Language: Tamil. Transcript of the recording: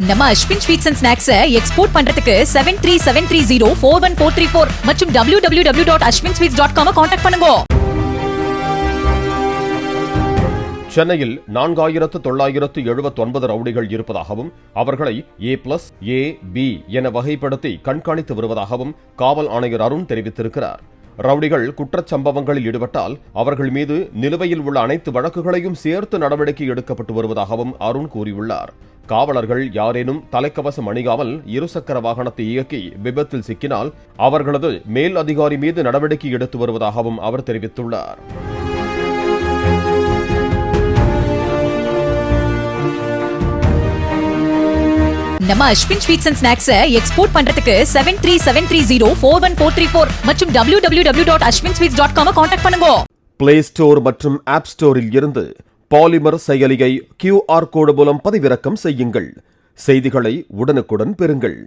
நம்ம Ashwin sweets and snacks export பண்றதுக்கு 7373041434 மற்றும் www.ashwinsweets.com கான்டாக்ட் பண்ணுங்க. சென்னையில் 4979 ரவுடிகள் இருப்பதாகவும் அவர்களை A+, A, B என வகைப்படுத்தி கண்காணித்து வருவதாகவும் காவல் ஆணையர் அருண் தெரிவித்திருக்கிறார். ரவுடிகள் குற்றச்சம்பவங்களில் ஈடுபட்டால் அவர்கள் மீது நிலுவையில் உள்ள அனைத்து வழக்குகளையும் சேர்த்து நடவடிக்கை எடுக்கப்பட்டு வருவதாகவும் அருண் கூறியுள்ளார். காவலர்கள் யாரேனும் தலைக்கவசம் அணியாமல் இருசக்கர வாகனத்தை இயக்கி விபத்தில் சிக்கினால் அவர்களது மேல் அதிகாரி மீது நடவடிக்கை எடுத்து வருவதாகவும் அவர் தெரிவித்துள்ளார். நம்ம Ashwin sweets and snacks export பண்றதுக்கு 7373041434 மற்றும் www.ashwinsweets.com கான்டாக்ட் பண்ணுங்க. பிளே ஸ்டோர் மற்றும் ஆப் ஸ்டோரில் இருந்து பாலிமர் செயலியை QR கோடு மூலம் பதிவிறக்கம் செய்யுங்கள். செய்திகளை உடனுக்குடன் பெறுங்கள்.